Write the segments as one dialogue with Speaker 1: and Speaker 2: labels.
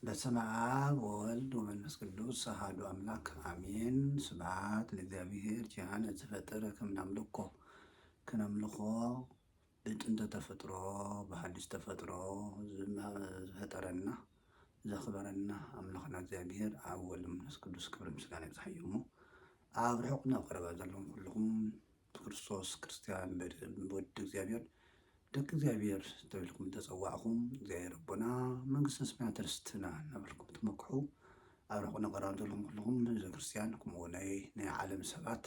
Speaker 1: በስመ አብ ወወልድ ወመንፈስ ቅዱስ አሐዱ አምላክ አሜን። ስብሐት ለእግዚአብሔር ኪያነ ዘፈጠረ ከናምልኮ በጥንተ ተፈጥሮ በሐዲስ ተፈጥሮ ዝፈጠረና ዘኽበረና አምላኽና እግዚአብሔር አብ ወልድ መንፈስ ቅዱስ ክብር ምስጋና ይብዛሕዩ። ኣብ ርሑቕ ናብ ቀረባ ዘለኹም ኩልኩም ክርስቶስ ክርስቲያን ወዲ እግዚአብሔር ደቂ እግዚአብሔር ተብልኩም ተጸዋዕኩም እግዚአብሔር ረቦና መንግስተ ሰማያት ርስትና ነበርኩም ትመክሑ ኣብ ርሑቕ ነቐራብ ዘለኹም ኩልኩም ህዝበ ክርስቲያን ከምኡ ናይ ዓለም ሰባት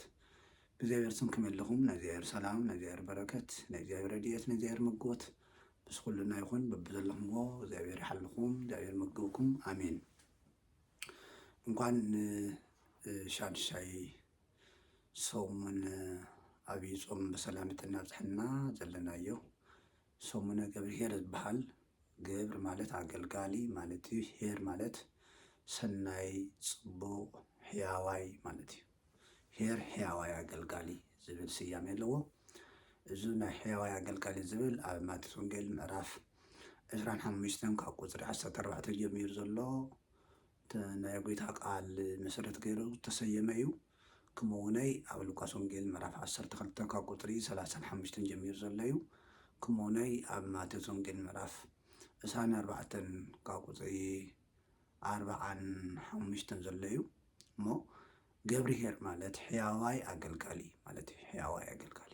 Speaker 1: ብእግዚአብሔር ስም ክመለኹም ናይ እግዚአብሔር ሰላም ናይ እግዚአብሔር በረከት ናይ እግዚአብሔር ረድኤት ናይ እግዚአብሔር መግቦት ብስኩልና ይኹን በብዘለኹምዎ እግዚአብሔር ይሓልኩም እግዚአብሔር መግብኩም አሜን። እንኳን ሻድሻይ ሰሙን ዓብይ ጾም በሰላም እናብፅሕና ዘለናዮ ሰሙነ ገብርኄር ዝበሃል ገብር ማለት አገልጋሊ ማለት እዩ። ኄር ማለት ሰናይ ጽቡቕ ሕያዋይ ማለት እዩ። ኄር ሕያዋይ አገልጋሊ ዝብል ስያሜ ኣለዎ። እዚ ናይ ሕያዋይ አገልጋሊ ዝብል ኣብ ማቴዎስ ወንጌል ምዕራፍ 25 ካብ ቁፅሪ 14 ጀሚሩ ዘሎ ናይ ጎይታ ቃል መሰረት ገይሩ ተሰየመ እዩ። ከምኡ'ውነይ ኣብ ሉቃስ ወንጌል ምዕራፍ 12 ካብ ቁፅሪ 35 ጀሚሩ ዘሎ እዩ። ከምኡ'ውነይ ኣብ ማቴዎስ ወንጌል ምዕራፍ 24 ካብ ቁፅሪ 45 ዘሎ እዩ። እሞ ገብርኄር ማለት ሕያዋይ አገልጋሊ ማለት እዩ። ሕያዋይ አገልጋሊ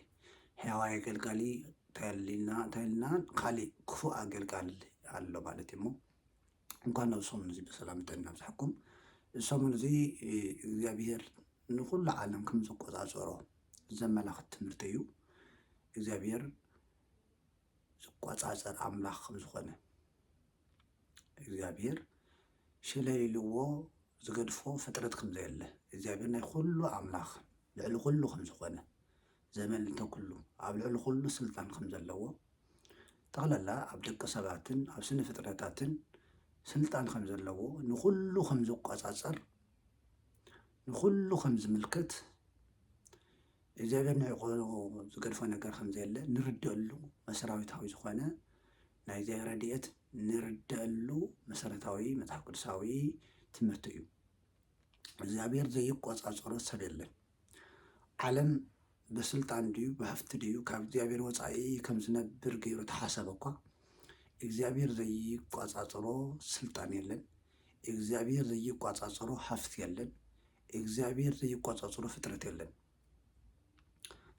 Speaker 1: ሕያዋይ አገልጋሊ እንተኢልና ካሊእ ክፉእ አገልጋሊ ኣሎ ማለት እዩ። እሞ እንኳን ናብ ሰሙን እዚ በሰላም እናብፅሐኩም። ሰሙን እዚ እግዚአብሔር ንኩሉ ዓለም ከም ዝቆፃፀሮ ዘመላኽት ትምህርቲ እዩ። እግዚአብሔር ዝቆፃፀር ኣምላኽ ከም ዝኾነ እግዚአብሔር ሸለሊልዎ ዝገድፎ ፍጥረት ከም ዘየለ እግዚአብሔር ናይ ኩሉ ኣምላኽ ልዕሊ ኩሉ ከም ዝኾነ ዘመልእንተ ኩሉ ኣብ ልዕሊ ኩሉ ስልጣን ከም ዘለዎ ጠቕላላ ኣብ ደቂ ሰባትን ኣብ ስነ ፍጥረታትን ስልጣን ከም ዘለዎ ንኩሉ ከም ዝቆፃፀር ንኩሉ ከም ዝምልከት እግዚአብሔር ንዕቆ ዝገድፎ ነገር ከም ዘየለ ንርድአሉ መሰረታዊ ዝኾነ ናይ እግዚአብሔር ረድኤት ንርድአሉ መሰረታዊ መጽሓፍ ቅዱሳዊ ትምህርቲ እዩ። እግዚአብሔር ዘይቆፃፀሮ ሰብ የለን። ዓለም ብስልጣን ድዩ ብሃፍቲ ድዩ ካብ እግዚአብሔር ወፃኢ ከም ዝነብር ገይሩ ተሓሰበ እኳ እግዚአብሔር ዘይቆፃፀሮ ስልጣን የለን። እግዚአብሔር ዘይቆፃፀሮ ሃፍቲ የለን። እግዚአብሔር ዘይቆፃፀሮ ፍጥረት የለን።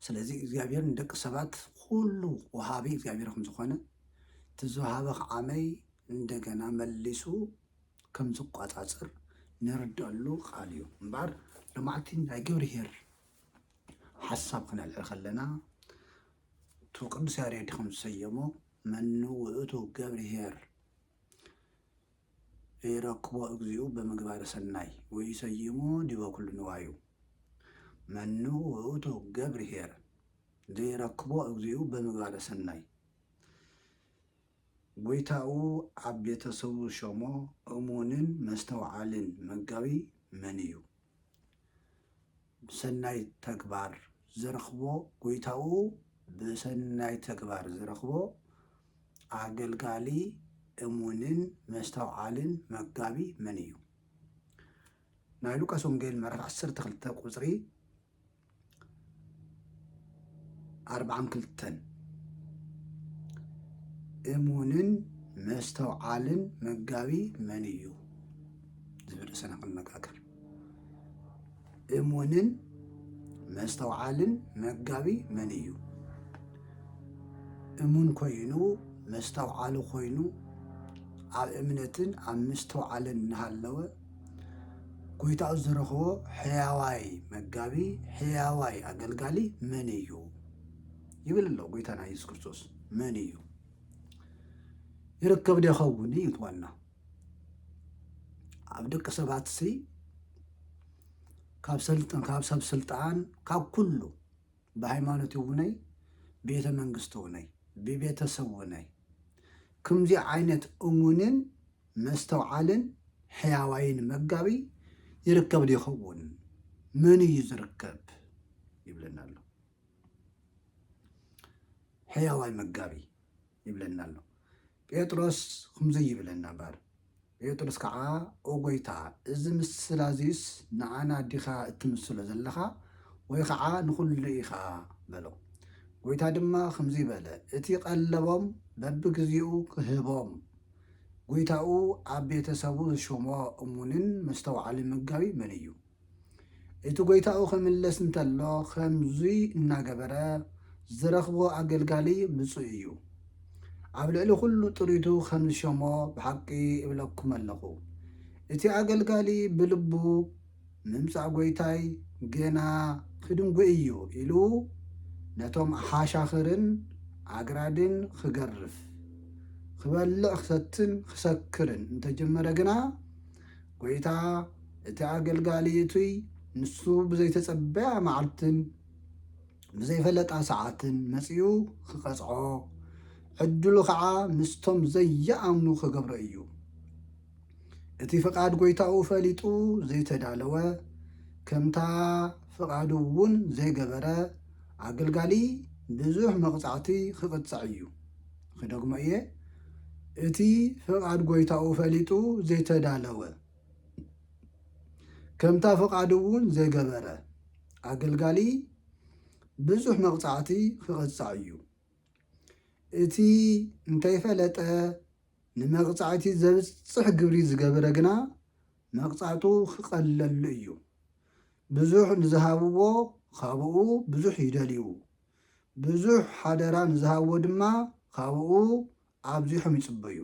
Speaker 1: ስለዚ እግዚአብሔር ንደቂ ሰባት ኩሉ ወሃቢ እግዚአብሔር ከም ዝኾነ ትዝወሃበ ዓመይ እንደገና መሊሱ ከም ዝቆፃፀር ንርድአሉ ቃል እዩ እምበር ሎማዓንቲ ናይ ገብርኄር ሓሳብ ክነልዕል ከለና እቲ ቅዱስ ያሬድ ከም ዝሰየሞ መኑ ውእቱ ገብርኄር ዘይረክቦ እግዚኡ በምግባረ ሰናይ ወይሰይሞ ዲበ ኩሉ ንዋዩ። መኑ ውእቱ ገብርኄር ዘይረክቦ እግዚኡ በምግባረ ሰናይ ጎይታኡ ኣብ ቤተሰቡ ሾሞ እሙንን መስተውዓልን መጋቢ መን እዩ። ሰናይ ተግባር ዝረኽቦ ጎይታኡ ብሰናይ ተግባር ዝረኽቦ አገልጋሊ እሙንን መስተውዓልን መጋቢ መን እዩ። ናይ ሉቃስ ወንጌል ምዕራፍ 12 ቁፅሪ 42 እሙንን መስተውዓልን መጋቢ መን እዩ ዝብል ርእሰና ክንነጋገር። እሙንን መስተውዓልን መጋቢ መን እዩ። እሙን ኮይኑ መስተውዓሉ ኮይኑ ኣብ እምነትን ኣብ ምስተውዓልን እናሃለወ ጎይታኡ ዝረኽቦ ሕያዋይ መጋቢ ሕያዋይ አገልጋሊ መን እዩ ይብል ኣሎ ጎይታና ኢየሱስ ክርስቶስ። መን እዩ ይርከብ ዶ ይኸውን እዩ ትዋልና ኣብ ደቂ ሰባት ሲ ካብ ሰብ ስልጣን ካብ ኩሉ ብሃይማኖት እውነይ ቤተ መንግስቲ እውነይ ብቤተሰብ እውነይ ከምዚ ዓይነት እሙንን መስተውዓልን ሕያዋይን መጋቢ ይርከብ ዶ ይኸውን? መን እዩ ዝርከብ ይብለና ኣሎ። ሕያዋይ መጋቢ ይብለና ኣሎ። ጴጥሮስ ከምዚ ይብለና እምበር ጴጥሮስ ከዓ ኦጎይታ እዚ ምስላ እዚስ ንዓና ዲኻ እትምስሎ ዘለኻ ወይ ከዓ ንኹሉ ኢኻ በሎ። ጎይታ ድማ ከምዚ በለ እቲ ቀለቦም በብግዚኡ ክህቦም ጎይታኡ ኣብ ቤተሰቡ ዝሾሞ እሙንን መስተውዓሊ መጋቢ መን እዩ? እቲ ጎይታኡ ክምለስ እንተሎ ከምዚ እናገበረ ዝረኽቦ ኣገልጋሊ ብፁዕ እዩ። ኣብ ልዕሊ ኩሉ ጥሪቱ ከም ዝሾሞ ብሓቂ እብለኩም ኣለኹ። እቲ ኣገልጋሊ ብልቡ ምምፃእ ጎይታይ ገና ክድንጉ እዩ ኢሉ ነቶም ሓሻኽርን ኣግራድን ክገርፍ ክበልዕ ክሰትን ክሰክርን እንተጀመረ ግና ጎይታ እቲ ኣገልጋሊ እቱይ ንሱ ብዘይተጸበያ መዓልትን ብዘይፈለጣ ሰዓትን መጺኡ ክቐጽዖ ዕድሉ ከዓ ምስቶም ዘይኣምኑ ክገብሮ እዩ። እቲ ፍቓድ ጎይታኡ ፈሊጡ ዘይተዳለወ ከምታ ፍቓዱ እውን ዘይገበረ ኣገልጋሊ ብዙሕ መቕጻዕቲ ክቕጽዕ እዩ። ክደግሞ እየ እቲ ፍቓድ ጎይታኡ ፈሊጡ ዘይተዳለወ ከምታ ፍቓዱ እውን ዘይገበረ ኣገልጋሊ ብዙሕ መቕጻዕቲ ክቕጽዕ እዩ። እቲ እንተይፈለጠ ንመቕጻዕቲ ዘብጽሕ ግብሪ ዝገበረ ግና መቕጻዕቱ ክቐለሉ እዩ። ብዙሕ ንዝሃብዎ ካብኡ ብዙሕ ይደልዩ፣ ብዙሕ ሓደራ ንዝሃብዎ ድማ ካብኡ ኣብዚሖም ይጽበዩ።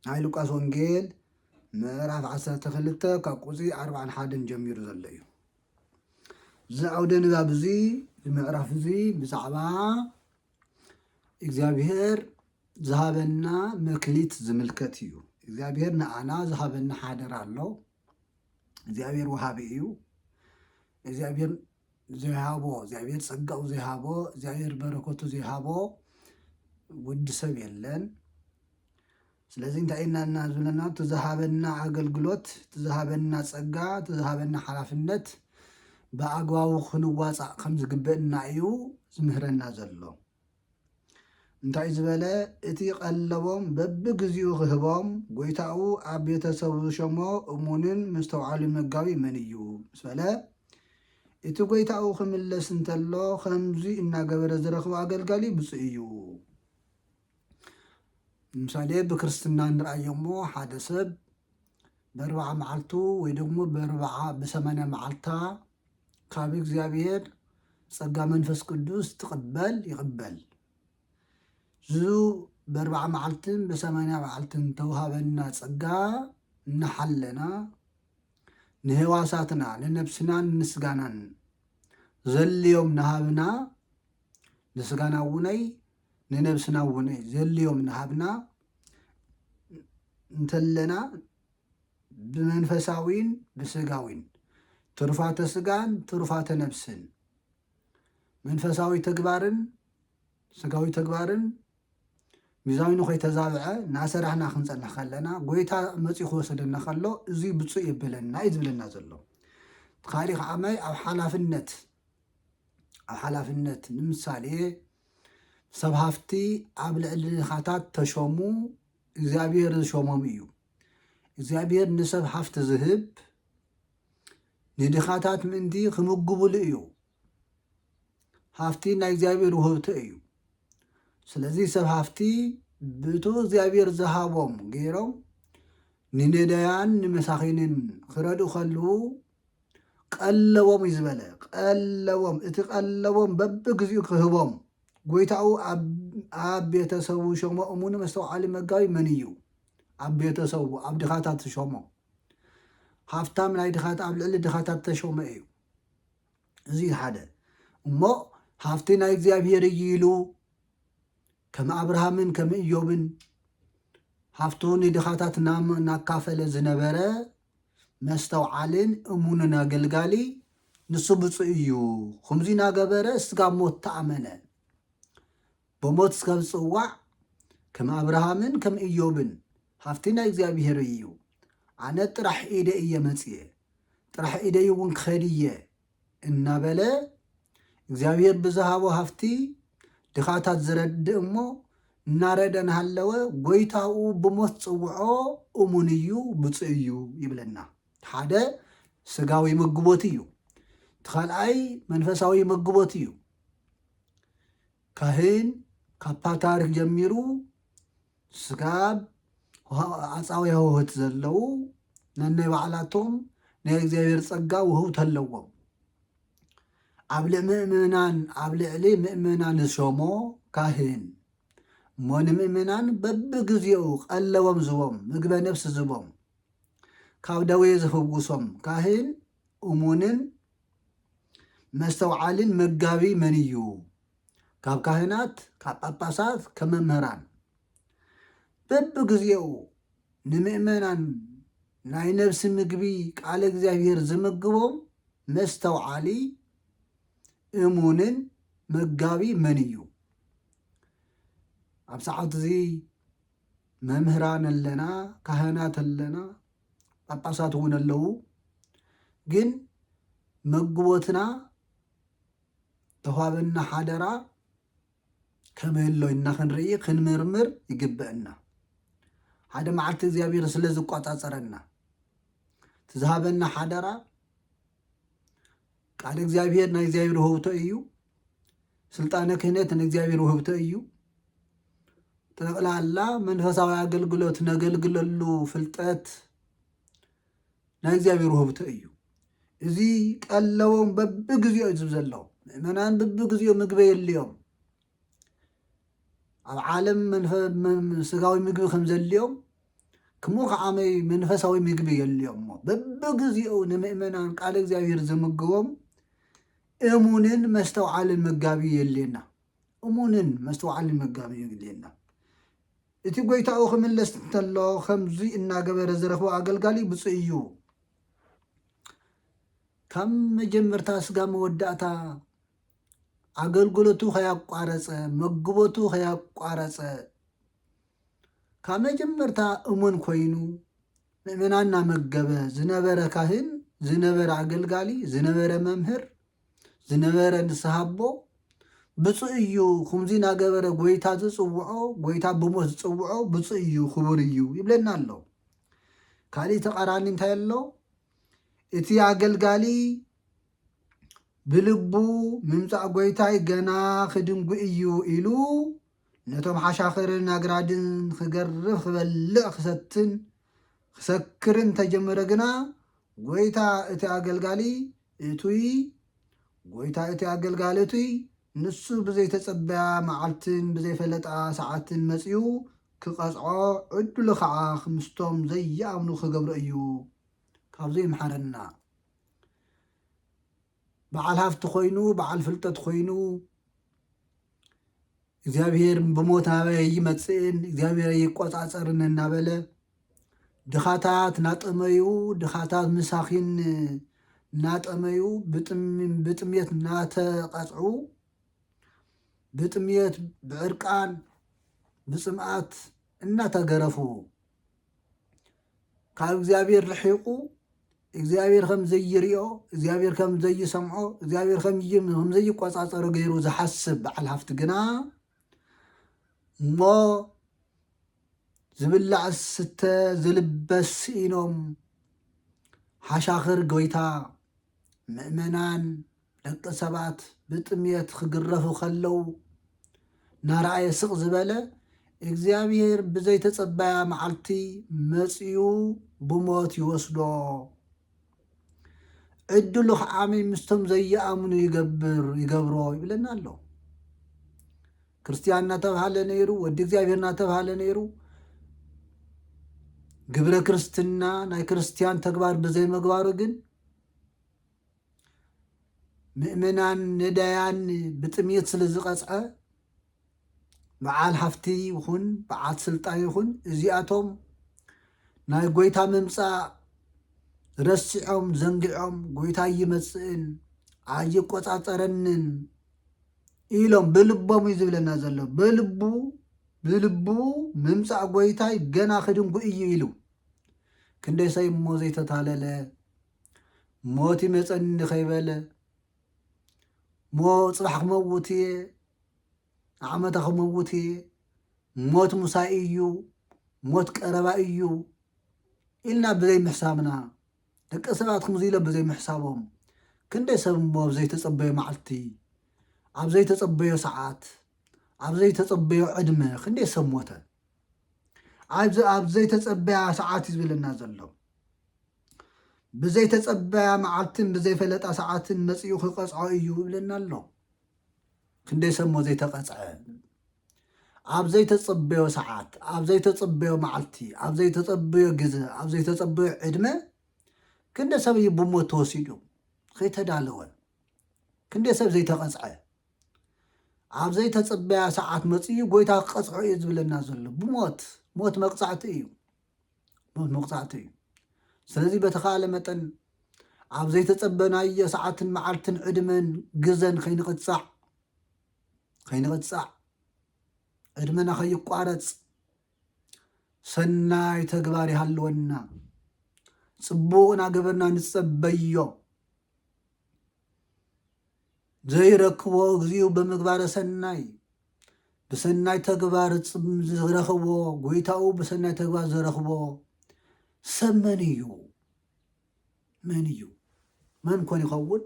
Speaker 1: ናይ ሉቃስ ወንጌል ምዕራፍ 12 ካብ ቁፅሪ 41 ጀሚሩ ዘሎ እዩ። እዚ ዓውደ ንባብ እዚ ምዕራፍ እዚ ብዛዕባ እግዚኣብሔር ዝሃበና መክሊት ዝምልከት እዩ። እግዚኣብሔር ንኣና ዝሃበና ሓደራ ኣሎ። እግዚኣብሔር ወሃቢ እዩ። እግዚኣብሔር ዘይሃቦ እግዚኣብሔር ጸጋኡ ዘይሃቦ እግዚኣብሔር በረከቱ ዘይሃቦ ውዲ ሰብ የለን። ስለዚ እንታይ ኢና ዝብለና ትዝሃበና ኣገልግሎት ትዝሃበና ጸጋ ትዝሃበና ሓላፍነት ብኣግባቡ ክንዋፃእ ከም ዝግበአና እዩ ዝምህረና ዘሎ። እንታይ ዝበለ እቲ ቀለቦም በብግዚኡ ክህቦም ጎይታኡ ኣብ ቤተሰቡ ዝሾሞ እሙንን ምስተውዓሊ መጋቢ መን እዩ ምስ በለ እቲ ጎይታኡ ክምለስ እንተሎ ከምዚ እናገበረ ዝረኽቦ ኣገልጋሊ ብፁዕ እዩ። ምሳሌ ብክርስትና ንርአዮ እሞ ሓደ ሰብ በ40 መዓልቱ ወይ ደግሞ ብ80 መዓልታ ካብ እግዚኣብሔር ጸጋ መንፈስ ቅዱስ ትቕበል ይቕበል። እዙ በ40 መዓልትን ብ80 መዓልትን ተውሃበና ጸጋ እናሓለና ንህዋሳትና ንነብስናን ንስጋናን ዘልዮም ናሃብና ንስጋና ውነይ ንነብስና ውነይ ዘልዮም ናሃብና እንተለና ብመንፈሳዊን ብስጋዊን ትሩፋተ ስጋን ትሩፋተ ነብስን መንፈሳዊ ተግባርን ስጋዊ ተግባርን ሚዛኑ ከይተዛብዐ ናሰራሕና ክንጸንሕ ከለና ጎይታ መጺኡ ክወስደና ከሎ እዙይ ብፁዕ የብለና እዩ ዝብለና ዘሎ። ካሊእ ከዓማይ ኣብ ሓላፍነት ንምሳሌ ሰብ ሃፍቲ ኣብ ልዕሊ ድኻታት ተሾሙ እግዚኣብሔር ዝሾሞም እዩ። እግዚኣብሔር ንሰብ ሃፍቲ ዝህብ ንድኻታት ምእንቲ ክምግቡሉ እዩ። ሃፍቲ ናይ እግዚኣብሔር ውህብቶ እዩ። ስለዚ ሰብ ሃፍቲ ብቱ እግዚአብሔር ዝሃቦም ገይሮም ንነዳያን ንመሳኺንን ክረድኡ ከለዉ ቀለቦም እዩ ዝበለ። ቀለቦም እቲ ቀለቦም በብግዚኡ ክህቦም ጎይታኡ ኣብ ቤተሰቡ ሾሞ እሙን መስተውዓሊ መጋቢ መን እዩ? ኣብ ቤተሰቡ ኣብ ድኻታት ተሾሞ ሃፍታም ናይ ድኻት ኣብ ልዕሊ ድኻታት ተሾመ እዩ። እዚ ሓደ እሞ ሃፍቲ ናይ እግዚኣብሔር እዩ ኢሉ ከም ኣብርሃምን ከም ኢዮብን ሃፍቱ ንድኻታት እናካፈለ ዝነበረ መስተውዓልን እሙንን ኣገልጋሊ ንሱ ብፁዕ እዩ። ከምዚ እናገበረ እስካብ ሞት ተኣመነ። ብሞት እስካብ ዝጽዋዕ ከም ኣብርሃምን ከም ኢዮብን ሃፍቲ ናይ እግዚኣብሔር እዩ። ኣነ ጥራሕ ኢደ እየ መጽየ ጥራሕ ኢደይ እውን ክኸድ እየ እናበለ እግዚኣብሔር ብዝሃቦ ሃፍቲ ድኻታት ዝረድእ እሞ እናረደን ሃለወ ጎይታኡ ብሞት ጽውዖ እሙን እዩ ብፁዕ እዩ ይብለና። ሓደ ስጋዊ መግቦት እዩ፣ ተኻልኣይ መንፈሳዊ መግቦት እዩ። ካህን ካብ ፓትርያርክ ጀሚሩ ስጋብ ዓፃዊ ህውህት ዘለዉ ነናይ ባዕላቶም ናይ እግዚኣብሔር ጸጋ ውህብት ኣለዎም። ኣብ ልዕሊ ምእመናን ዝሾሞ ካህን እሞ ንምእመናን በብግዚኡ ቀለቦም ዝቦም ምግበ ነፍሲ ዝቦም ካብ ደዌ ዝፍውሶም ካህን እሙንን መስተውዓልን መጋቢ መን እዩ? ካብ ካህናት ካብ ጳጳሳት ከም መምህራን በብግዚኡ ንምእመናን ናይ ነፍሲ ምግቢ ቃለ እግዚኣብሔር ዝምግቦም መስተውዓሊ እሙንን መጋቢ መን እዩ? ኣብ ሰዓት እዚ መምህራን ኣለና፣ ካህናት ኣለና፣ ጳጳሳት እውን ኣለዉ። ግን መግቦትና ተዋበና ሓደራ ከመይ ኣሎ ኢና ክንርኢ ክንምርምር ይግብአና። ሓደ መዓልቲ እግዚኣብሔር ስለ ዝቆፃፀረና ትዝሃበና ሓደራ ቃል እግዚኣብሔር ናይ እግዚኣብሔር ውህብቶ እዩ። ስልጣነ ክህነት ናይ እግዚኣብሔር ውህብቶ እዩ። ጠቅላላ መንፈሳዊ ኣገልግሎት ነገልግለሉ ፍልጠት ናይ እግዚኣብሔር ውህብቶ እዩ። እዚ ቀለቦም በብግዚኡ ዝብ ዘሎ ምእመናን በብግዚኡ ምግቢ የልዮም። ኣብ ዓለም ስጋዊ ምግቢ ከም ዘልዮም ከምኡ ከዓመይ መንፈሳዊ ምግቢ የልዮም እሞ በብግዚኡ ንምእመናን ቃል እግዚኣብሔር ዝምግቦም እሙንን መስተውዓልን መጋቢ የልየና። እሙንን መስተውዓልን መጋቢ የልየና። እቲ ጎይታኡ ክምለስ እንተሎ ከምዚ እናገበረ ዝረኽቦ ኣገልጋሊ ብፁዕ እዩ። ካብ መጀመርታ ስጋ መወዳእታ ኣገልግሎቱ ከያቋረፀ መግቦቱ ከያቋረፀ ካብ መጀመርታ እሙን ኮይኑ ምእመናን እናመገበ ዝነበረ ካህን ዝነበረ ኣገልጋሊ ዝነበረ መምህር ዝነበረ ንስሓ ኣቦ ብፁዕ እዩ። ከምዚ እናገበረ ጎይታ ዝፅውዖ ጎይታ ብሞት ዝፅውዖ ብፁዕ እዩ ክቡር እዩ ይብለና ኣሎ። ካሊእ ተቃራኒ እንታይ ኣሎ? እቲ ኣገልጋሊ ብልቡ ምምፃእ ጎይታይ ገና ክድንጉ እዩ ኢሉ ነቶም ሓሻኽርን ኣግራድን ክገርፍ ክበልዕ ክሰትን ክሰክርን ተጀመረ ግና ጎይታ እቲ ኣገልጋሊ እቱይ ጎይታ እቲ ኣገልጋሊ እቱይ ንሱ ብዘይተፀበያ መዓልትን ብዘይፈለጣ ሰዓትን መፂኡ ክቐፅዖ ዕድሉ ከዓ ምስቶም ዘይኣምኑ ክገብሮ እዩ። ካብዚ ይምሓረና። በዓል ሃፍቲ ኮይኑ በዓል ፍልጠት ኮይኑ እግዚኣብሔር ብሞት ናበይ ይመፅእን እግዚኣብሔር ይቆፃፀርን እናበለ ድኻታት ናጠመዩ ድኻታት ምሳኺን ናጠመዩ ብጥሜት ናተቐፅዑ ብጥሜት ብዕርቃን ብፅምኣት እናተገረፉ ካብ እግዚኣብሔር ርሒቁ እግዚኣብሔር ከም ዘይርኦ እግዚኣብሔር ከም ዘይሰምዖ እግዚኣብሔር ከም ዘይቆፃፀሮ ገይሩ ዝሓስብ በዓል ሃፍቲ ግና እሞ ዝብላዕ ስተ ዝልበስ ኢኖም ሓሻኽር ጎይታ ምእመናን ደቂ ሰባት ብጥሜት ክግረፉ ከለው ናርኣየ ስቕ ዝበለ እግዚኣብሔር ብዘይተፀበያ መዓልቲ መፂኡ ብሞት ይወስዶ ዕድሉ ከዓመይ ምስቶም ዘይኣምኑ ይገብሮ ይብለና ኣሎ። ክርስቲያን እናተባሃለ ነይሩ ወዲ እግዚኣብሔር እናተባሃለ ነይሩ ግብረ ክርስትና ናይ ክርስቲያን ተግባር ብዘይመግባሩ ግን ምእመናን ነዳያን ብጥሜት ስለ ዝቐፅዐ በዓል ሃፍቲ ይኹን በዓል ስልጣን ይኹን እዚኣቶም ናይ ጎይታ ምምፃእ ረሲዖም ዘንጊዖም ጎይታ ይመፅእን ኣይቆፃፀረንን ኢሎም ብልቦም እዩ ዝብለና ዘሎ። ብልቡ ምምፃእ ጎይታይ ገና ክድንጉ እዩ ኢሉ ክንደይ ሰብ እሞ ዘይተታለለ ሞት ይመፀኒ ከይበለ ሞ ፅባሕ ክመውት እየ ዓመታ ክመውት እየ موت مسائيو موت قربائيو إلنا بزي محسابنا تكسباتكم زيلا بزي محسابهم كندي سبمو بزي تصبيو معلتي عب زي تصبيو ساعات عب زي تصبيو عدمة كندي سموتا عب زي تصبيو ساعات يزبلنا زلو بزي تصبيو معلتين بزي فلتا ساعات مسيو خقصعو إيو بلنا اللو كندي سمو زي تقصعو عب زي تصبيو ساعات عب زي تصبيو معلتي عب زي تصبيو جزء عب زي تصبيو عدمة كندي سبي بموت توسيدو خيت هدالوه كندي سب زي تقصعه عب زي تصبيا ساعات مصيو قويتا قصعو يزبلنا زلو بموت موت مقصعتي موت مقصعتي سلازي بتخاله متن عب زي تصبنا اي ساعات معلتن عدمن جزن خينقصع عدمنا خيقارص سناي تغباري هالونا صبونا غبرنا نصبيو زي ركبو غزيو بمغبار سناي بسناي تغبار زرخبو غويتاو بسناي تغبار زرخبو سمنيو منيو من كون يخون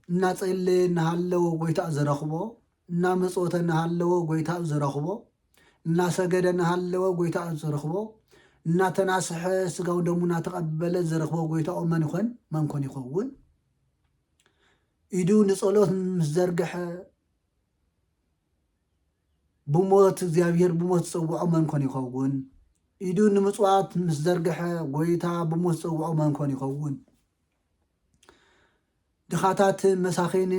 Speaker 1: ناصيلي نحلو غويتا زرخبو نامصوت نحلو غويتا زرخبو ناسجد نحلو غويتا زرخبو ناتناسح سغاو دمونا تقبل زرخبو غويتا من كون يخون إدو نصلوت مزرقح بموت زيابير بموت صوعو من كون يخون إدو نمصوات مزرقح ويتا بموت صوعو من كون يخون دخاتات مساخين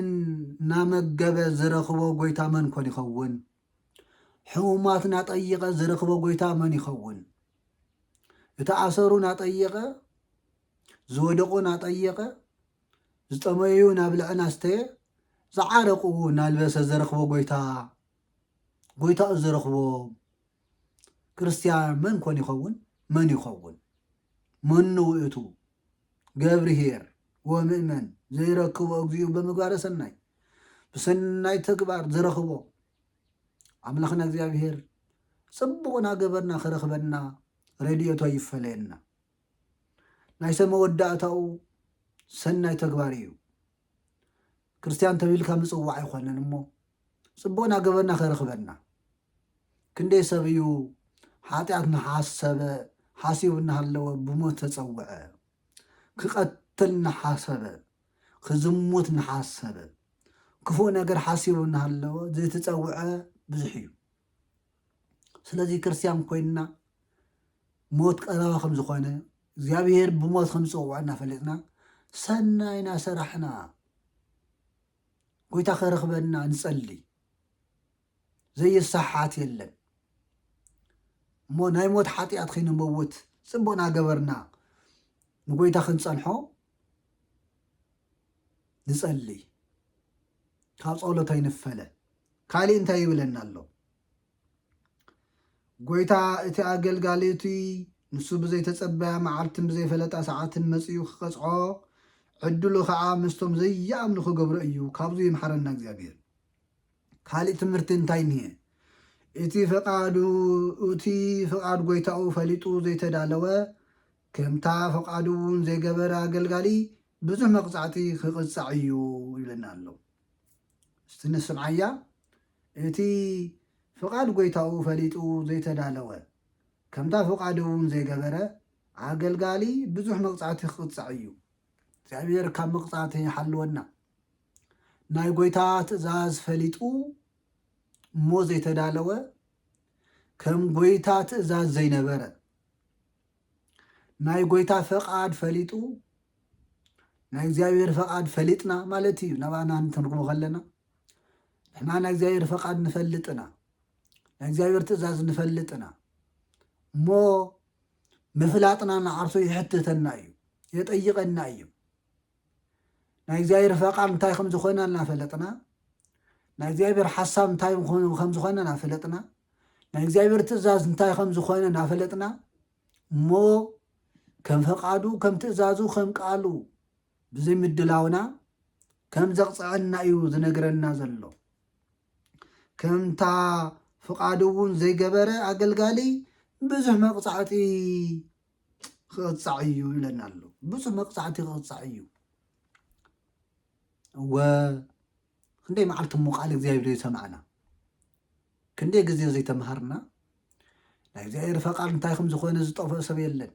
Speaker 1: نامقب زرخبو ويتا من كون يخون حومات ناطيقة زرخبو ويتا من يخون يتعصرو ناطيقة زودقو ناطيقة زطميو نابلعنا استي زعارقو نالبس زرخبو غويتا زرخبو كريستيان من كون يخون من يخون من نوئتو جبريهير ومؤمن زي ركبو اغزيو بمغبار سناي بسناي تكبار زرخبو عملخنا እግዚአብሔር صبقنا قبرنا خرخبنا راديوتو يفلينا نايسمو وداعتو سناي تغباريو كريستيان تبيلكا مصواع يخونن مو صبونا قبرنا خرخبنا كندي سبيو حاتياتنا حاسبنا هالو بموت تصوع كقتلنا حاسب خزموت نحاسب كفو نجر حاسبنا هالو زي تصوع بزحيو سلازي كريستيان كوينا موت قراوا خمس خوينا እግዚአብሔር بموت خمس صوعنا فلتنا سناينا سرحنا قويتا خرخبنا نصلي زي الصحات يلن مو ناي موت حاتيات خينا موت صبونا قبرنا نقويتا خنصنحو نصلي كاب صولتا ينفله كالي انتا يبلنا اللو قويتا اتي اقلقاليتي نسو بزي تصبع معالتن بزي فلتا ساعاتن مسيو خقصعو عدلو خعا مستم زي يامنو خقبر ايو كابزو يمحرنا እግዚአብሔር كالي تمرتن تاينيه اتي فقاد قويتاو فليطو زي تدالوه كمتا فقادون زي قبرا قلقالي بزو مقصعتي خقصع ايو يلنا اللو استنسم عيا اتي فقاد قويتاو فليطو زي تدالوه كمتا فقادون زي قبرا عقلقالي بزو مقصعتي خقصع ايو እግዚአብሔር ካብ መቅጻዕቲ ይሓልወና ናይ ጎይታ ትእዛዝ ፈሊጡ እሞ ዘይተዳለወ ከም ጎይታ ትእዛዝ ዘይነበረ ናይ ጎይታ ፈቃድ ፈሊጡ ናይ እግዚአብሔር ፈቃድ ፈሊጥና ማለት እዩ ናባና እንትንርጉሞ ከለና ንሕና ናይ እግዚአብሔር ፈቃድ ንፈልጥና ናይ እግዚአብሔር ትእዛዝ ንፈልጥና እሞ ምፍላጥና ንዓርሶ ይሕትተና እዩ የጠይቀና እዩ ናይ እግዚአብሔር ፈቃድ እንታይ ከም ዝኾነ እናፈለጥና ናይ እግዚአብሔር ሓሳብ እንታይ ከም ዝኾነ እናፈለጥና ናይ እግዚአብሔር ትእዛዝ እንታይ ከም ዝኾነ እናፈለጥና እሞ ከም ፈቃዱ ከም ትእዛዙ ከም ቃሉ ብዘይ ምድላውና ከም ዘቕፅዐና እዩ ዝነግረና ዘሎ ከምታ ፍቃዱውን ዘይገበረ ኣገልጋሊ ብዙሕ መቕፃዕቲ ክቕፃዕ እዩ ይብለና ኣሎ። ብዙሕ መቕፃዕቲ ክቕፃዕ እዩ። ክንደይ መዓልቲ እሞ ቃል እግዚኣብሔር ዘይሰማዕና፣ ክንደይ ግዜ ዘይተምሃርና። ናይ እግዚኣብሔር ፈቃድ እንታይ ከም ዝኾነ ዝጠፍኦ ሰብ የለን።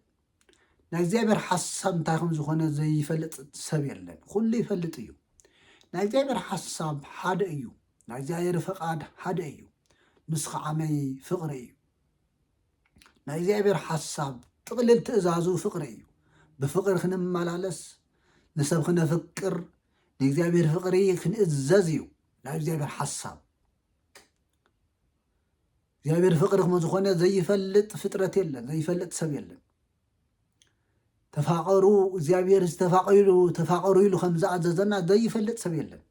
Speaker 1: ናይ እግዚኣብሔር ሓሳብ እንታይ ከም ዝኾነ ዘይፈልጥ ሰብ የለን። ኩሉ ይፈልጥ እዩ። ናይ እግዚኣብሔር ሓሳብ ሓደ እዩ። ናይ እግዚኣብሔር ፈቃድ ሓደ እዩ። ንስ ከዓመይ ፍቕሪ እዩ። ናይ እግዚኣብሔር ሓሳብ ጥቕልል ትእዛዙ ፍቕሪ እዩ። ብፍቕሪ ክንመላለስ፣ ንሰብ ክነፍቅር፣ ንእግዚኣብሔር ፍቕሪ ክንእዘዝ እዩ ናይ እግዚኣብሔር ሓሳብ። እግዚኣብሔር ፍቕሪ ከም ዝኾነ ዘይፈልጥ ፍጥረት የለን፣ ዘይፈልጥ ሰብ የለን። ተፋቀሩ እግዚኣብሔር ተፋቀሩ ኢሉ ከም ዝኣዘዘና ዘይፈልጥ ሰብ የለን።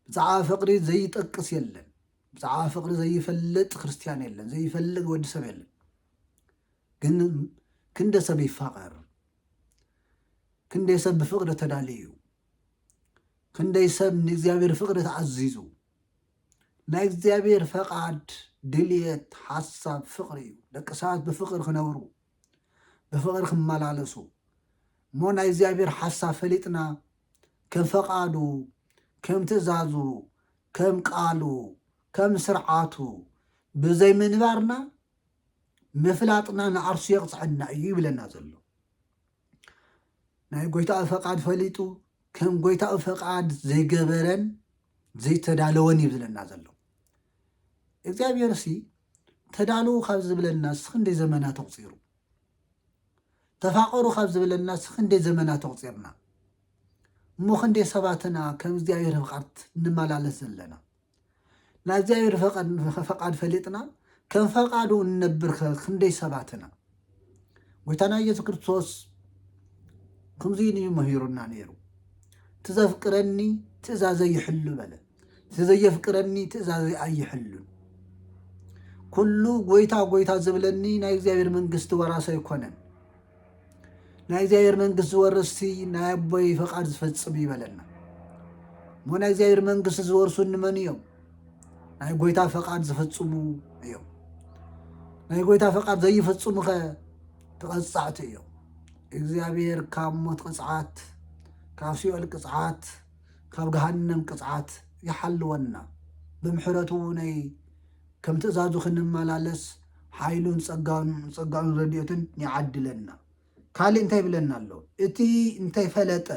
Speaker 1: ብዛዕባ ፍቅሪ ዘይጠቅስ የለን። ብዛዕባ ፍቅሪ ዘይፈልጥ ክርስቲያን የለን፣ ዘይፈልጥ ወዲ ሰብ የለን። ግን ክንደ ሰብ ይፋቀር፣ ክንደይ ሰብ ብፍቅሪ ተዳልዩ፣ ክንደይ ሰብ ንእግዚኣብሔር ፍቅሪ ተዓዚዙ። ናይ እግዚኣብሔር ፈቃድ ድልየት ሓሳብ ፍቅሪ እዩ። ደቂ ሰባት ብፍቅሪ ክነብሩ፣ ብፍቅሪ ክመላለሱ እሞ ናይ እግዚኣብሔር ሓሳብ ፈሊጥና ከም ፈቃዱ፣ ከም ትእዛዙ፣ ከም ቃሉ፣ ከም ስርዓቱ ብዘይ ምንባርና ምፍላጥና ንዓርሱ የቕፅዐና እዩ ይብለና ዘሎ። ናይ ጎይታኡ ፈቃድ ፈሊጡ ከም ጎይታኡ ፈቃድ ዘይገበረን ዘይተዳለወን ይብለና ዘሎ። እግዚኣብሔር ሲ ተዳልው ካብ ዝብለና ክንደይ ዘመናት ተቑፂሩ፣ ተፋቀሩ ካብ ዝብለና ክንደይ ዘመናት ተቑፂርና እሞ ክንደይ ሰባትና ከም እግዚኣብሔር ፈቃድ እንመላለስ ዘለና። ናይ እግዚኣብሔር ፈቃድ ፈሊጥና ከም ፈቃዱ እንነብር ክንደይ ሰባትና። ጎይታና ኢየሱስ ክርስቶስ ከምዚ እዩ መሂሩና ነይሩ። ትዘፍቅረኒ ትእዛዘይ ይሕሉ በለ፣ ትዘየፍቅረኒ ትእዛዘይ ኣይሕሉን። ኩሉ ጎይታ ጎይታ ዝብለኒ ናይ እግዚኣብሔር መንግስቲ ወራሲ ኣይኮነን። ናይ እግዚኣብሔር መንግስቲ ዝወርስቲ ናይ ኣቦይ ፈቃድ ዝፈፅም ይበለና እሞ ናይ እግዚኣብሔር መንግስቲ ዝወርሱ እንመን እዮም? ናይ ጎይታ ፈቃድ ዝፈፅሙ እዮም። ናይ ጎይታ ፈቃድ ዘይፈፅሙ ኸ ተቐፃዕቲ እዮም። እግዚኣብሔር ካብ ሞት ቅፅዓት፣ ካብ ሲኦል ቅፅዓት፣ ካብ ገሃነም ቅፅዓት ይሓልወና። ብምሕረቱ ናይ ከም ትእዛዙ ክንመላለስ ሓይሉን ፀጋኡን ረድኤቱን ይዓድለና። ካልእ እንታይ ይብለና ኣሎ? እቲ እንታይ ፈለጠ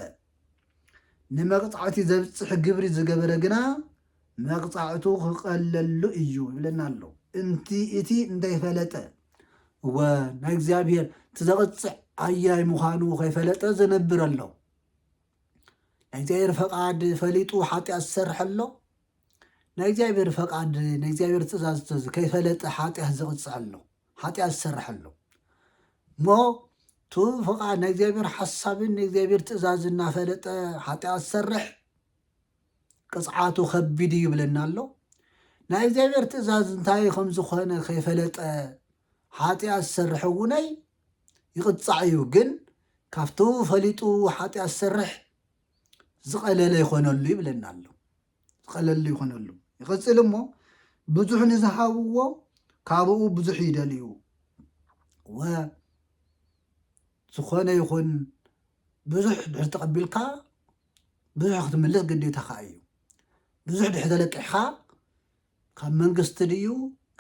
Speaker 1: ንመቕፃዕቲ ዘብፅሕ ግብሪ ዝገበረ ግና መቕፃዕቱ ክቐለሉ እዩ ይብለና ኣሎ። እቲ እንታይ ፈለጠ ናይ እግዚኣብሔር ትዘቕፅዕ ኣያይ ምዃኑ ከይፈለጠ ዝነብር ኣሎ። ናይ እግዚአብሔር ፈቃድ ፈሊጡ ሓጢአት ዝሰርሕ ኣሎ። ናይ እግዚአብሔር ፈቃድ ናይ እግዚአብሔር ትእዛዝ ከይፈለጠ ሓጢአት ዝቕፅዕ ኣሎ፣ ሓጢአት ዝሰርሕ ኣሎ። እሞ ቱ ፈቃድ ናይ እግዚአብሔር ሓሳብን ናይ እግዚአብሔር ትእዛዝ እናፈለጠ ሓጢአት ዝሰርሕ ቅፅዓቱ ከቢድ ይብለና ኣሎ። ናይ እግዚአብሔር ትእዛዝ እንታይ ከም ዝኾነ ከይፈለጠ ሓጢአት ዝሰርሕ እውነይ ይቕፃዕ እዩ። ግን ካብቱ ፈሊጡ ሓጢአት ዝሰርሕ ዝቐለለ ይኾነሉ ይብለና ኣሎ። ዝቐለለ ይኾነሉ ይቕፅል እሞ ብዙሕ ንዝሃብዎ ካብኡ ብዙሕ ይደልዩ ዝኾነ ይኹን ብዙሕ ድሕሪ ተቐቢልካ ብዙሕ ክትምልስ ግዴታኻ እዩ። ብዙሕ ድሕሪ ተለቂሕካ ካብ መንግስቲ ድዩ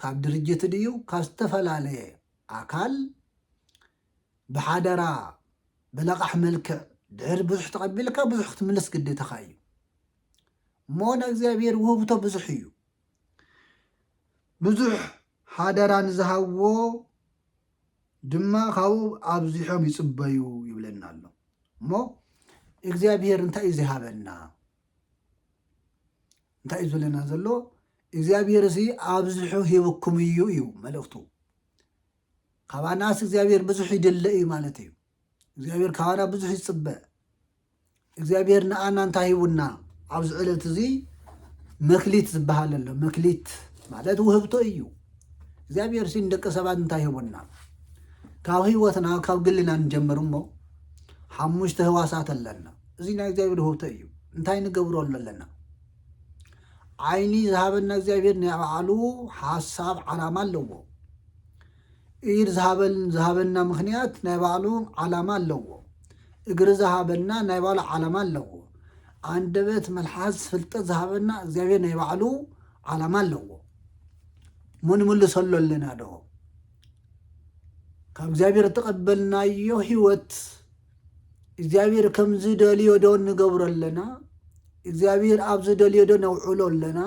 Speaker 1: ካብ ድርጅት ድዩ ካብ ዝተፈላለየ ኣካል ብሓደራ ብለቓሕ መልክዕ ድሕሪ ብዙሕ ተቐቢልካ ብዙሕ ክትምልስ ግዴታኻ እዩ እሞ ናይ እግዚኣብሔር ውህብቶ ብዙሕ እዩ። ብዙሕ ሓደራ ንዝሃብዎ ድማ ካብኡ ኣብዚሖም ይፅበዩ ይብለና ኣሎ። እሞ እግዚኣብሔር እንታይ እዩ ዝሃበና? እንታይ እዩ ዝብለና ዘሎ? እግዚኣብሔር እዚ ኣብዝሑ ሂብኩም እዩ እዩ መልእኽቱ። ካባናስ እግዚኣብሔር ብዙሕ ይድለ እዩ ማለት እዩ። እግዚኣብሔር ካባና ብዙሕ ይፅበእ። እግዚኣብሔር ንኣና እንታይ ሂቡና? ኣብዚ ዕለት እዚ መክሊት ዝበሃል ኣሎ። መክሊት ማለት ውህብቶ እዩ። እግዚኣብሔር ሲ ንደቂ ሰባት እንታይ ሂቡና? ካብ ህይወትና ካብ ግልና ንጀምር እሞ 5 ህዋሳት ኣለና። እዚ ናይ እግዚኣብሔር ውህብቶ እዩ። እንታይ ንገብረሉ ኣለና? ዓይኒ ዝሃበና እግዚአብሔር ናይ ባዕሉ ሓሳብ ዓላማ ኣለዎ ኢድ ዝሃበና ምክንያት ናይ ባዕሉ ዓላማ ኣለዎ እግሪ ዝሃበና ናይ ባዕሉ ዓላማ ኣለዎ አንደበት መልሓስ ፍልጠት ዝሃበና እግዚአብሔር ናይ ባዕሉ ዓላማ ኣለዎ ምን ምልሰሎ ኣለና ዶ ካብ እግዚአብሔር ተቀበልናዮ ህይወት እግዚአብሔር ከም ዝደልዮ ዶ ንገብረለና እግዚአብሔር ኣብ ዝደልዮ ዶ ነውዕሎ ኣለና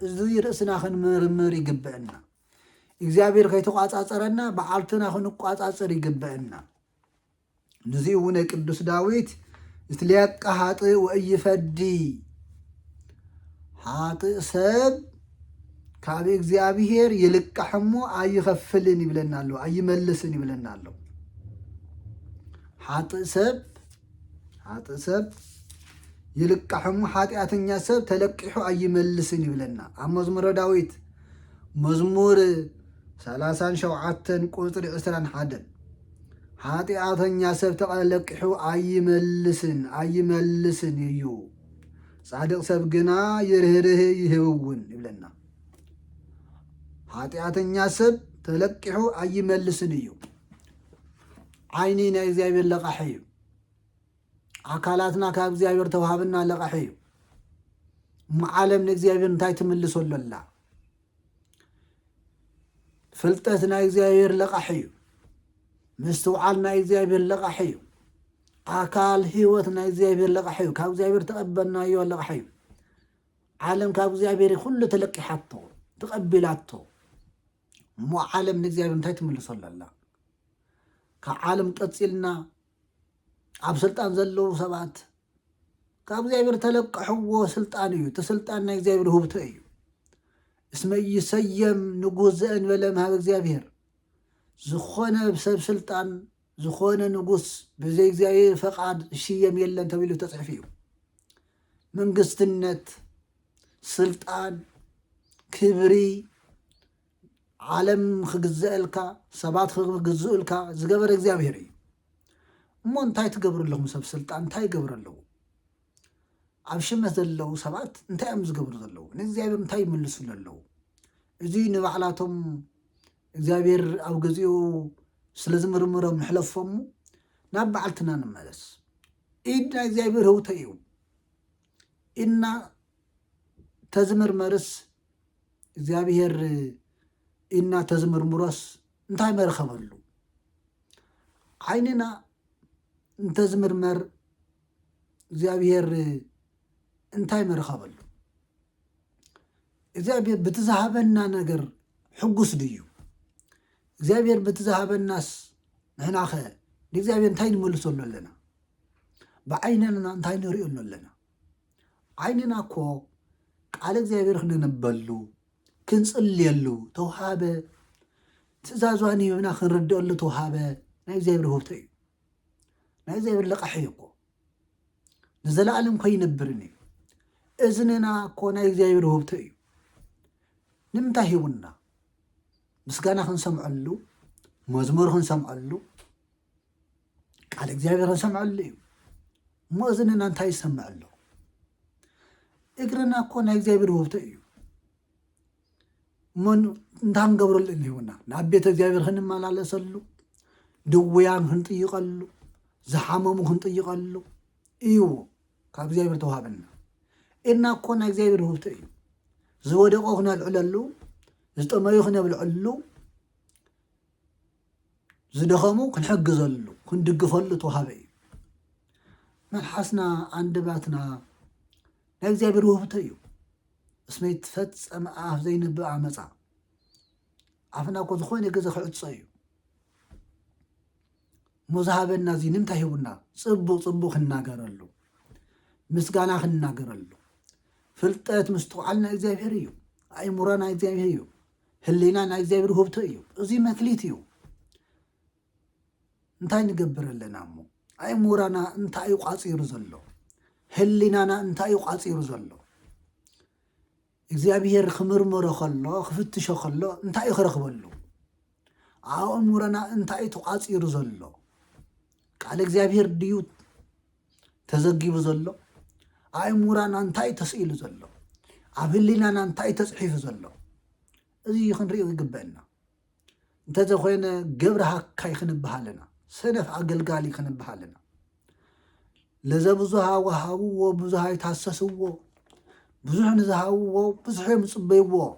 Speaker 1: እዚ ርእስና ክንምርምር ይግብአና እግዚአብሔር ከይተቋጻጸረና በዓልትና ክንቋጻጸር ይግብአና ነዚ እውን ቅዱስ ዳዊት እትሊያቃ ኃጥእ ወእይፈዲ ኃጥእ ሰብ ካብ እግዚአብሔር ይልቃሕሞ አይኸፍልን ይብለና ኣሎ አይመልስን ይብለና ኣሎ ኃጥእ ሰብ ይልቃሕሞ ኃጢአተኛ ሰብ ተለቂሑ አይመልስን ይብለና ኣብ መዝሙረ ዳዊት መዝሙር 37 ቁጥሪ 21 ኃጢአተኛ ሰብ ተለቂሑ አይመልስን እዩ ጻድቅ ሰብ ግና ይርህርህ ይህውን ይብለና ኃጢአተኛ ሰብ ተለቂሑ አይመልስን እዩ ዓይኒ ናይ እግዚአብሔር ለቃሒ እዩ አካላትና ካብ እግዚአብሔር ተዋሃብና ለቃሒ እዩ ዓለም ንእግዚአብሔር እንታይ ትምልሰሎ ኣላ ፍልጠት ናይ እግዚአብሔር ለቃሒ እዩ ምስትውዓል ናይ እግዚአብሔር ለቃሒ እዩ አካል ህይወት ናይ እግዚአብሔር ለቃሒ እዩ ካብ እግዚአብሔር ተቀበልናዮ ለቃሒ እዩ ዓለም ካብ እግዚአብሔር ኩሉ ተለቂሓቶ ተቀቢላቶ እሞ ዓለም ንእግዚአብሔር እንታይ ትምልሰሎ ኣላ ካብ ዓለም ቀፂልና ኣብ ስልጣን ዘለዉ ሰባት ካብ እግዚአብሔር ተለቅሕዎ ስልጣን እዩ ተስልጣን ናይ እግዚአብሔር ውህብቶ እዩ እስመ ይሰየም ንጉስ ዘእንበለ ምሃብ እግዚአብሔር ዝኾነ ሰብ ስልጣን ዝኾነ ንጉስ ብዘይ እግዚአብሔር ፈቃድ ሽየም የለን ተብሉ ተጽሒፍ እዩ መንግስትነት ስልጣን ክብሪ ዓለም ክግዘአልካ ሰባት ክግዝኡልካ ዝገበረ እግዚአብሔር እዩ እሞ እንታይ ትገብርለኹም ሰብ ስልጣን እንታይ ይገብር ኣለዉ ኣብ ሽመት ዘለዉ ሰባት እንታይ እዮም ዝገብሩ ዘለዉ ንእግዚአብሔር እንታይ ይምልሱሉ ኣለዉ እዚ ንባዕላቶም እግዚአብሔር ኣብ ገዚኡ ስለ ዝምርምሮም ንሕለፎሙ ናብ በዓልትና ንመለስ ኢድ ናይ እግዚአብሔር ህውተ እዩ ኢና ተዝምርመርስ እግዚአብሔር ኢና ተዝምርምሮስ እንታይ መረኸበሉ ዓይንና እንተዝምርመር እግዚአብሔር እንታይ መረኸበሉ እግዚአብሔር ብትዝሃበና ነገር ሕጉስ ድዩ እግዚአብሔር ብትዝሃበናስ ንሕናኸ ንእግዚአብሔር እንታይ ንመልሰሉ ኣለና ብዓይንና እንታይ ንሪእሉ ኣለና ዓይንና እኮ ቃል እግዚአብሔር ክነነበሉ ክንጽልየሉ ተውሃበ ትእዛዟን ይብና ክንርድአሉ ተውሃበ ናይ እግዚአብሔር ውህብቶ እዩ ናይ እግዚአብሔር ለቃሒ እኮ ንዘለዓለም ከይነብርን እዩ እዝንና እኮ ናይ እግዚአብሔር ውህብቶ እዩ ንምንታይ ሂቡና ምስጋና ክንሰምዐሉ መዝሙር ክንሰምዐሉ ቃል እግዚአብሔር ክንሰምዐሉ እዩ እሞ እዝንና እንታይ ይሰምዕ ኣሎ እግርና እኮ ናይ እግዚአብሔር ውህብቶ እዩ እሞ እንታይ ክንገብረሉ ሂቡና ናብ ቤተ እግዚአብሔር ክንመላለሰሉ ድውያን ክንጥይቐሉ ዝሓመሙ ክንጥይቐሉ እዩ ካብ እግዚአብሔር ተዋሃበና ኢና እኮ ናይ እግዚአብሔር ውህብቶ እዩ ዝወደቆ ክነልዕለሉ ዝጠመዩ ክነብልዐሉ ዝደኸሙ ክንሕግዘሉ ክንድግፈሉ ተዋሃበ እዩ መልሓስና አንደበትና ናይ እግዚአብሔር ውህብቶ እዩ እስመ ይትፈጸም ኣፍ ዘይንብእ ዓመፃ ኣፍና እኮ ዝኾነ ገዛ ክዕፆ እዩ መዝሃበና እዚ ንምንታይ ሂቡና ጽቡቕ ክናገረሉ ምስጋና ክናገረሉ ፍልጠት ምስትውዓል ናይ እግዚአብሔር እዩ ኣእምሮ ናይ እግዚአብሔር እዩ ህሊና ናይ እግዚአብሔር ውህብቶ እዩ እዚ መክሊት እዩ እንታይ ንገብር ኣለና እሞ ኣእምሮና እንታይ እዩ ቋፂሩ ዘሎ ህሊናና እንታይ እዩ ቋፂሩ ዘሎ እግዚአብሔር ክምርምሮ ከሎ ክፍትሾ ከሎ እንታይ እዩ ክረኽበሉ ኣእምሮና እንታይ እዩ ተቋፂሩ ዘሎ ቃል እግዚአብሔር ድዩ ተዘጊቡ ዘሎ ኣእምሮና እንታይ ተስኢሉ ዘሎ هلينا انتاي تصحيف زلو ازي خنريو يقبلنا انت زخوين قبرها كاي خنبهالنا سنف أقلقالي خنبهالنا لذا بزها وهاو بزها يتحسسوا بزح نزهاو بزح يمصبيو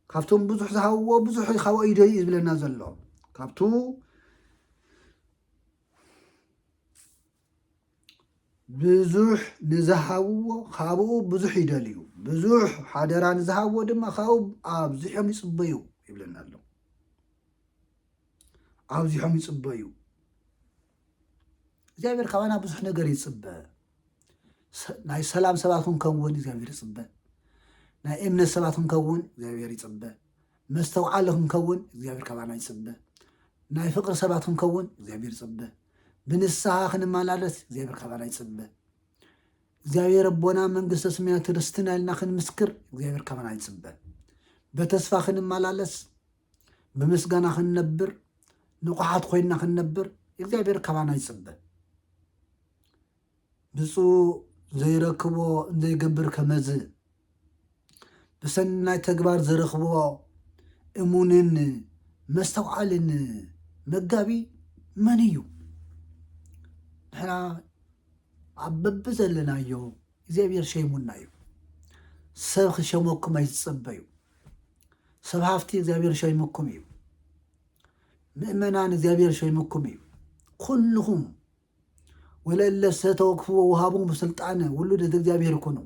Speaker 1: كافتم بزح زهاو بزح يخاو ايدي يبلنا زلو كافتو بزح نزهاو خابو بزح يدليو بزح حادرا نزهاو دما خاو بزح يمصبيو يبلنا له عاوزيهم يصبيو እግዚአብሔር ካባና ብዙሕ ነገር ይጽበ ናይ ሰላም ሰባት ክንከውን እግዚአብሔር ይጽበ ናይ እምነት ሰባት ክንከውን እግዚአብሔር ይጽበ መስተውዓል ክንከውን እግዚአብሔር ካባና ይጽበ ናይ ፍቅር ሰባት ክንከውን እግዚአብሔር ይጽበ ብንስሐ ክንመላለስ እግዚአብሔር ካባና ይጽበ እግዚአብሔር ረቦና መንግስተ ሰማያት ርስትና ኢልና ክንምስክር እግዚአብሔር ካባና ይጽበ በተስፋ ክንመላለስ በምስጋና ክንነብር ንቁሓት ኮይና ክንነብር እግዚአብሔር ካባና ይጽበ ብፁዕ ዘይረክቦ ዘይገብር ከመዝ ብሰናይ ተግባር ዝረኽቦ እሙንን መስተውዓልን መጋቢ መን እዩ ንሕና ኣብ በቢ ዘለናዮ እግዚአብሔር ሸይሙና እዩ ሰብ ክሸመኩም ኣይዝጸበዩ ሰብ ሃፍቲ እግዚአብሔር ሸይሙኩም እዩ ምእመናን እግዚአብሔር ሸይሙኩም እዩ ኩልኹም ወለለ ዝተወክፍዎ ወሃቦም ብስልጣነ ውሉድ እግዚአብሔር ይኩኑ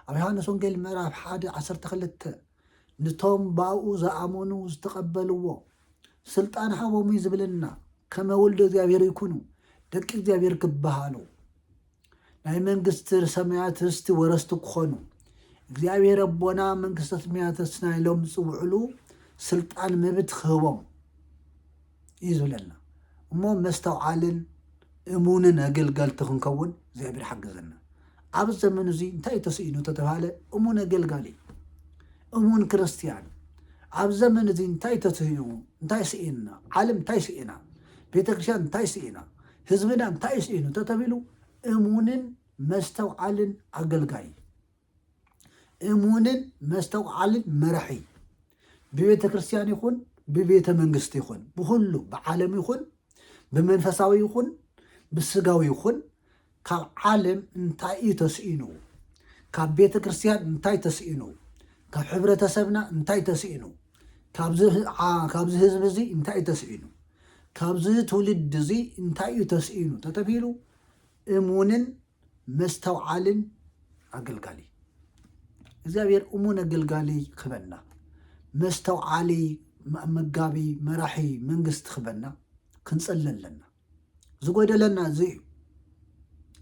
Speaker 1: ኣብ ዮሐንስ ወንጌል ምዕራፍ 1:12 ንቶም ባኡ ዝኣመኑ ዝተቐበልዎ ስልጣን ሃቦሙ ዝብልና ከመ ውሉድ እግዚአብሔር ይኩኑ ደቂ እግዚአብሔር ክበሃሉ ናይ መንግስቲ ሰማያት ርስቲ ወረስቲ ክኾኑ እግዚአብሔር ረቦና መንግስተ ሰማያት ርስትና ኢሎም ዝፅውዕሉ ስልጣን መብት ክህቦም እዩ ዝብለና እሞ መስተውዓልን እሙንን ኣገልገልቲ ክንከውን እግዚአብሔር ሓገዘና ኣብ ዘመን እዚ እንታይ ተስኢኑ ተተባሃለ እሙን ኣገልጋሊ እሙን ክርስቲያን ኣብ ዘመን እዚ እንታይ ተስኢኑ እንታይ ስኢና ዓለም እንታይ ስኢና ቤተክርስትያን እንታይ ስኢና ህዝብና እንታይ ስኢኑ ተተቢሉ እሙንን መስተውዓልን ኣገልጋይ እሙንን መስተውዓልን መራሒ በቤተ ክርስቲያን ይኹን በቤተ መንግስት ይኹን ብኩሉ ብዓለም ይኹን ብመንፈሳዊ ይኹን ብስጋዊ ይኹን ካብ ዓለም እንታይ እዩ ተስኢኑ ካብ ቤተ ክርስቲያን እንታይ ተስኢኑ ካብ ሕብረተሰብና እንታይ ተስኢኑ ካብዚ ህዝቢ እዚ እንታይ ተስኢኑ ካብዚ ትውልድ እዚ እንታይ እዩ ተስኢኑ ተተቢሉ እሙንን መስተውዓልን ኣገልጋሊ እግዚአብሔር እሙን ኣገልጋሊ ክበና መስተውዓሊ መጋቢ መራሒ መንግስት ክበና ክንጸለለና ዝጎደለና እዚ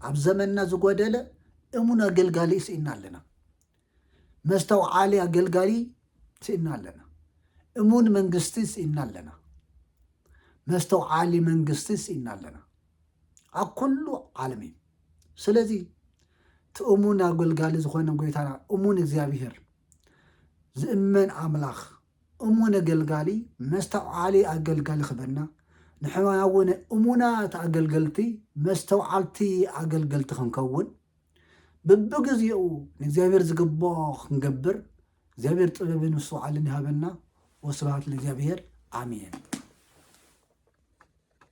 Speaker 1: ኣብ ዘመንና ዝጎደለ እሙን ኣገልጋሊ ስኢና ኣለና መስተውዓሊ ኣገልጋሊ ስኢና ኣለና እሙን መንግስቲ ስኢና ኣለና መስተውዓሊ መንግስቲ ስኢና ኣለና ኣብ ኩሉ ዓለም እዩ ስለዚ እሙን ኣገልጋሊ ዝኾነ ጎይታና እሙን እግዚአብሔር ዝእመን ኣምላኽ እሙን ኣገልጋሊ መስተውዓሊ ኣገልጋሊ ክበና ንሕና እውን እሙናት ኣገልገልቲ መስተውዓልቲ ኣገልገልቲ ክንከውን በብግዚኡ ንእግዚአብሔር ዝግብኦ ክንገብር እግዚአብሔር ጥበብን ምስተውዓልን ይሃበና ወስብሐት ለእግዚአብሔር አሜን።